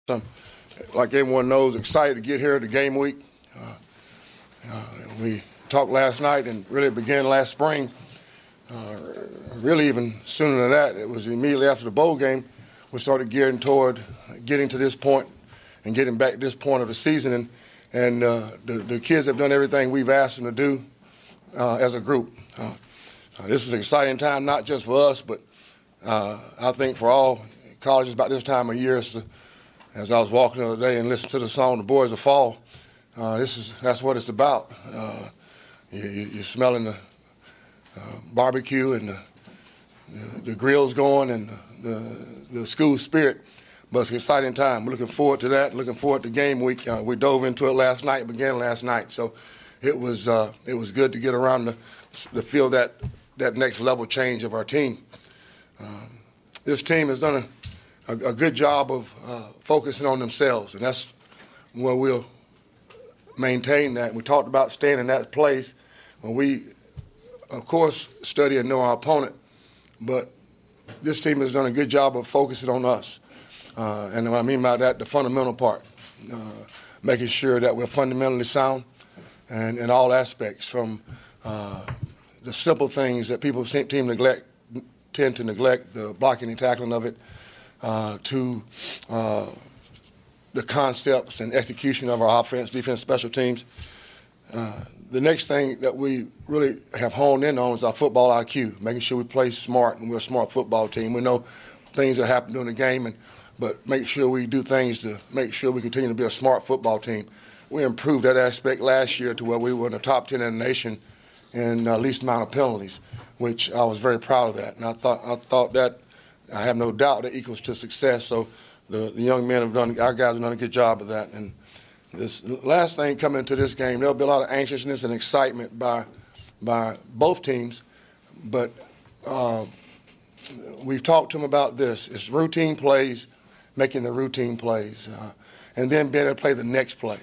I'm, like everyone knows, excited to get here to game week. We talked last night and really began last spring. Really even sooner than that, it was immediately after the bowl game, we started gearing toward getting to this point and getting back to this point of the season. And the kids have done everything we've asked them to do as a group. This is an exciting time, not just for us, but I think for all colleges about this time of year. As I was walking the other day and listened to the song "The Boys of Fall," that's what it's about. You're smelling the barbecue and the grills going and the school spirit. But it's an exciting time. We're looking forward to that. Looking forward to game week. We dove into it last night. Began last night. So it was good to get around to feel that next level change of our team. This team has done a good job of focusing on themselves, and that's where we'll maintain that. We talked about staying in that place when we, of course, study and know our opponent, but this team has done a good job of focusing on us. And what I mean by that, the fundamental part, making sure that we're fundamentally sound in all aspects, from the simple things that people tend to neglect, the blocking and tackling of it, to the concepts and execution of our offense, defense, special teams. The next thing that we really have honed in on is our football IQ, making sure we play smart and we're a smart football team. We know things that happen during the game, but make sure we do things to make sure we continue to be a smart football team. We improved that aspect last year to where we were in the top 10 in the nation in least amount of penalties, which I was very proud of that. And I thought that, I have no doubt, that equals to success. So the young men our guys have done a good job of that. And this last thing coming into this game, there'll be a lot of anxiousness and excitement by both teams, but we've talked to them about this. It's routine plays, making the routine plays, and then being able to play the next play.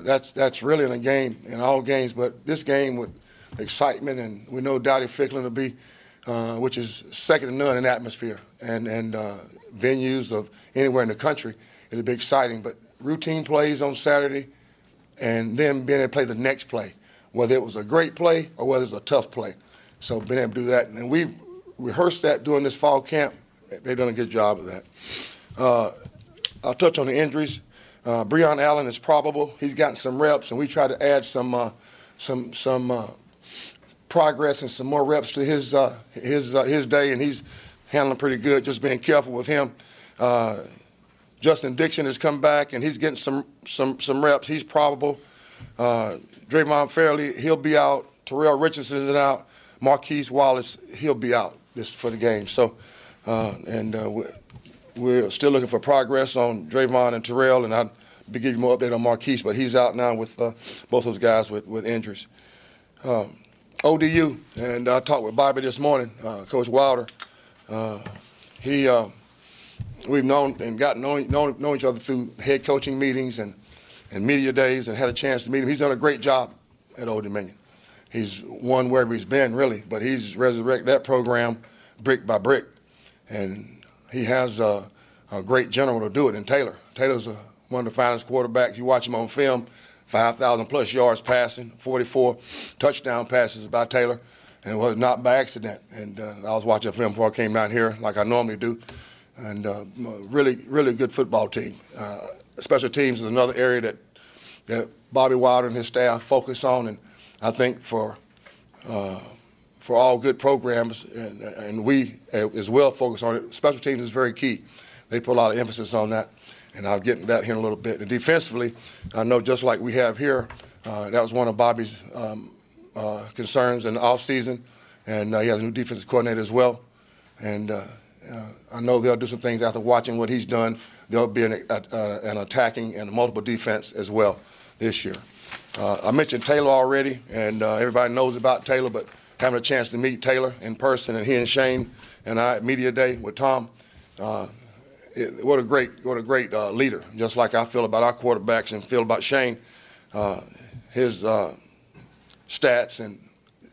That's really in a game, in all games, but this game with excitement, and we know Dowdy Ficklin will be, which is second to none in atmosphere and venues of anywhere in the country. It'll be exciting, but routine plays on Saturday, and then being able to play the next play, whether it was a great play or whether it's a tough play. So being able to do that, and we rehearsed that during this fall camp. They've done a good job of that. I'll touch on the injuries. Breon Allen is probable. He's gotten some reps, and we try to add some progress and some more reps to his day, and he's handling pretty good. Just being careful with him. Justin Dixon has come back, and he's getting some reps. He's probable. Draymond Fairley, he'll be out. Terrell Richardson is out. Marquise Wallace, he'll be out for the game. So, we're still looking for progress on Draymond and Terrell, and I'll give you more update on Marquise, but he's out now with both those guys with injuries. ODU, and I talked with Bobby this morning, Coach Wilder. We've known and known each other through head coaching meetings and media days, and had a chance to meet him. He's done a great job at Old Dominion. He's won wherever he's been, really, but he's resurrected that program brick by brick, and he has a great general to do it in Taylor. Taylor's one of the finest quarterbacks. You watch him on film, 5,000-plus yards passing, 44 touchdown passes by Taylor, and it was not by accident. And I was watching film before I came down here, like I normally do, and really, really good football team. Special teams is another area that Bobby Wilder and his staff focus on, and I think for all good programs, and we as well focus on it, special teams is very key. They put a lot of emphasis on that, and I'll get into that here in a little bit. And defensively, I know just like we have here, that was one of Bobby's concerns in the offseason, and he has a new defensive coordinator as well. And I know they'll do some things after watching what he's done. There'll be an attacking and multiple defense as well this year. I mentioned Taylor already, and everybody knows about Taylor, but having a chance to meet Taylor in person, and he and Shane and I at Media Day with Tom, what a great leader. Just like I feel about our quarterbacks and feel about Shane, his stats and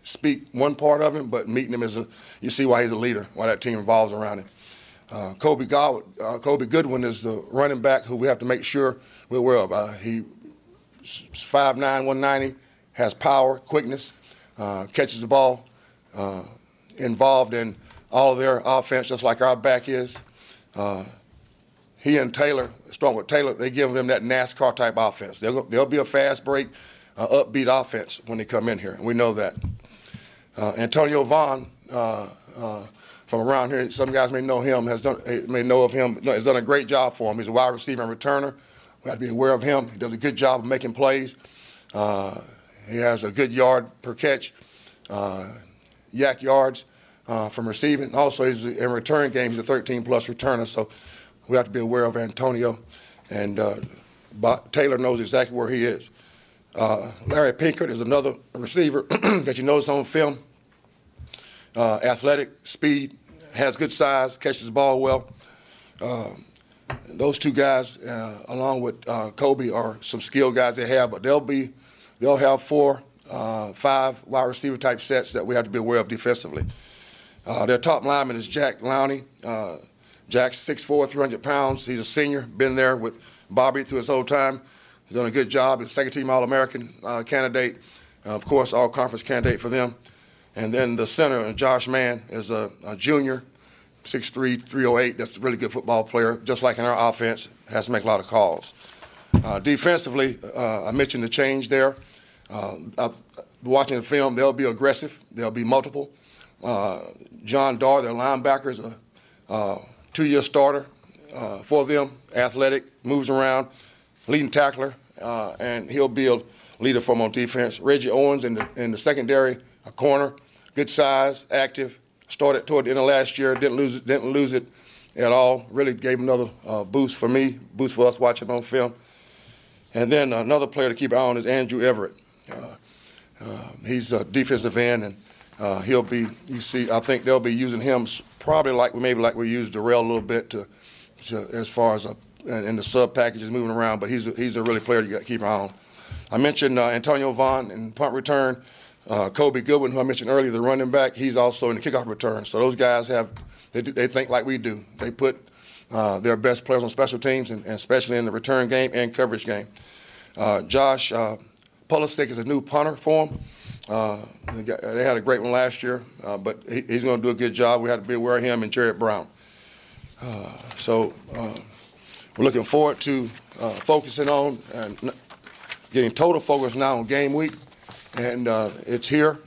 speak one part of him, but meeting him you see why he's a leader, why that team revolves around him. Kobe Goodwin is the running back who we have to make sure we're aware of. He's 5'9", 190, has power, quickness, catches the ball, involved in all of their offense just like our back is. He and Taylor, strong with Taylor, they give them that NASCAR type offense. They'll be a fast break, upbeat offense when they come in here, and we know that. Antonio Vaughn, from around here, some guys may know of him, has done a great job for him. He's a wide receiver and returner. We have to be aware of him. He does a good job of making plays. He has a good yard per catch, yak yards from receiving. Also, he's in return game, he's a 13-plus returner, so we have to be aware of Antonio. And Taylor knows exactly where he is. Larry Pinkert is another receiver that you notice on film. Athletic, speed, has good size, catches the ball well. Those two guys, along with Kobe, are some skilled guys they have, but they'll have 4, 5 wide receiver type sets that we have to be aware of defensively. Their top lineman is Jack Lowney. Jack's 6'4", 300 pounds. He's a senior, been there with Bobby through his whole time. He's done a good job. He's second-team All-American candidate, of course, all-conference candidate for them. And then the center, Josh Mann, is a junior, 6'3", 308. That's a really good football player, just like in our offense, has to make a lot of calls. Defensively, I mentioned the change there. Watching the film, they'll be aggressive. They'll be multiple. John Darr, their linebacker, is a 2-year starter for them, athletic, moves around, leading tackler, and he'll be a leader for them on defense. Reggie Owens in the secondary, a corner, good size, active. Started toward the end of last year, didn't lose it at all. Really gave another boost for me, boost for us watching on film. And then another player to keep an eye on is Andrew Everett. He's a defensive end, and he'll be. I think they'll be using him probably like we used Darrell a little bit to as far as in the sub packages moving around. But he's a really player you got to keep an eye on. I mentioned Antonio Vaughn in punt return. Kobe Goodwin, who I mentioned earlier, the running back, he's also in the kickoff return. So those guys they think like we do. They put their best players on special teams, and especially in the return game and coverage game. Josh Pulisic is a new punter for them. They had a great one last year, but he's going to do a good job. We have to be aware of him and Jared Brown. So we're looking forward to focusing on and getting total focus now on game week. And it's here.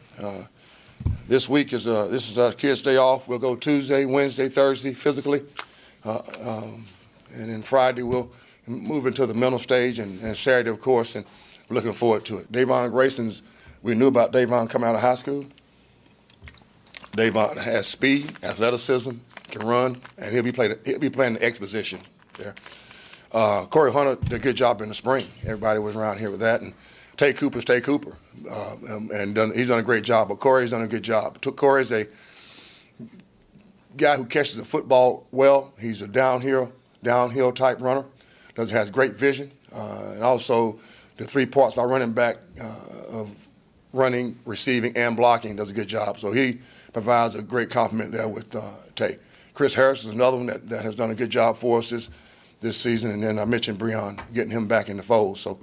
This week this is our kids' day off. We'll go Tuesday, Wednesday, Thursday physically, and then Friday we'll move into the mental stage, and Saturday, of course, and we're looking forward to it. Davon Grayson's, we knew about Davon coming out of high school. Davon has speed, athleticism, can run, and he'll be playing the X position there. Corey Hunter did a good job in the spring. Everybody was around here with that, and Tay Cooper's Tay Cooper, and he's done a great job. But Corey's done a good job. Corey's a guy who catches the football well. He's a downhill type runner. Has great vision, and also the 3 parts by running back of running, receiving, and blocking. Does a good job. So he provides a great complement there with Tay. Chris Harris is another one that has done a good job for us this season. And then I mentioned Breon, getting him back in the fold. So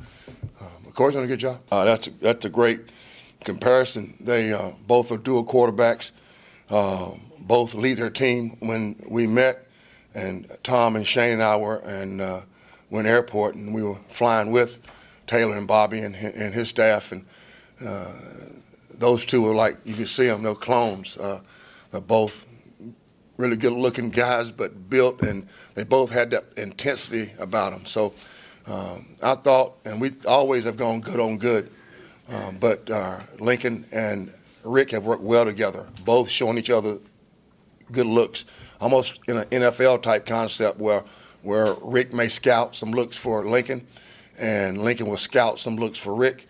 Corey's done a good job. That's a great comparison. They both are dual quarterbacks. Both lead their team. When we met, and Tom and Shane and I were in airport, and we were flying with Taylor and Bobby and his staff, and those two were like, you could see them, they're clones. They're both really good-looking guys, but built, and they both had that intensity about them. So I thought, and we always have gone good on good, but Lincoln and Rick have worked well together, both showing each other good looks, almost in an NFL-type concept where Rick may scout some looks for Lincoln, and Lincoln will scout some looks for Rick.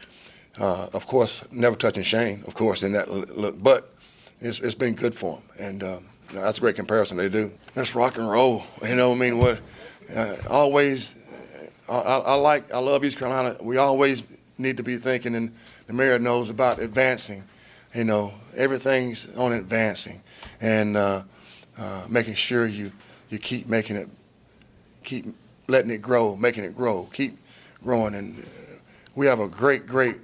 Of course, never touching Shane, of course, in that look, but it's been good for him, and that's a great comparison they do. Let's rock and roll, you know what I mean? Always, I love East Carolina. We always need to be thinking, and the mayor knows about advancing. You know, everything's on advancing, and making sure you you keep making it, keep letting it grow, making it grow, keep growing. And we have a great, great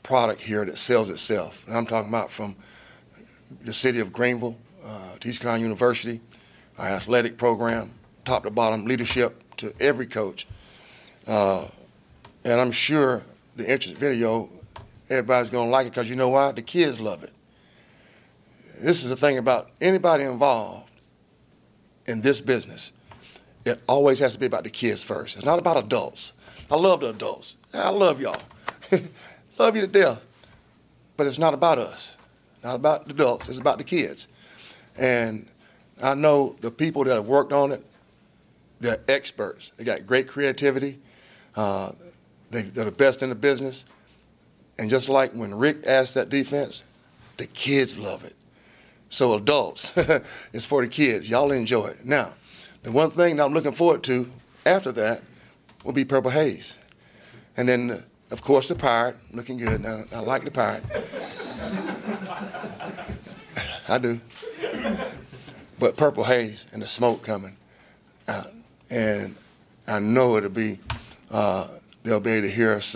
product here that sells itself. And I'm talking about from the city of Greenville to East Carolina University, our athletic program, top to bottom, leadership to every coach. And I'm sure the entrance video, everybody's going to like it because you know why? The kids love it. This is the thing about anybody involved in this business. It always has to be about the kids first. It's not about adults. I love the adults. I love y'all. Love you to death. But it's not about us. Not about the adults. It's about the kids. And I know the people that have worked on it, they're experts. They got great creativity. They're the best in the business. And just like when Rick asked that defense, the kids love it. So adults, it's for the kids. Y'all enjoy it. Now, the one thing that I'm looking forward to after that will be Purple Haze. And then, of course, the Pirate, looking good. Now, I like the Pirate. I do. But Purple Haze and the smoke coming out. And I know it'll be, they'll be able to hear us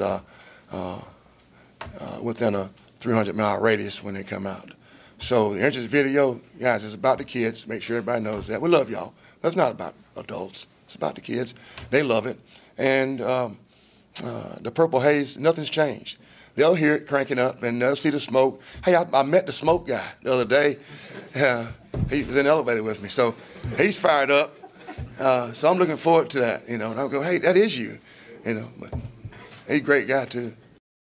within a 300-mile radius when they come out. So the entrance video, guys, is about the kids. Make sure everybody knows that. We love y'all. That's not about adults. It's about the kids. They love it. And the Purple Haze, nothing's changed. They'll hear it cranking up, and they'll see the smoke. Hey, I met the smoke guy the other day. He was in the elevator with me. So he's fired up. So I'm looking forward to that, you know. And I'll go, hey, that is you, you know. But he's a great guy, too.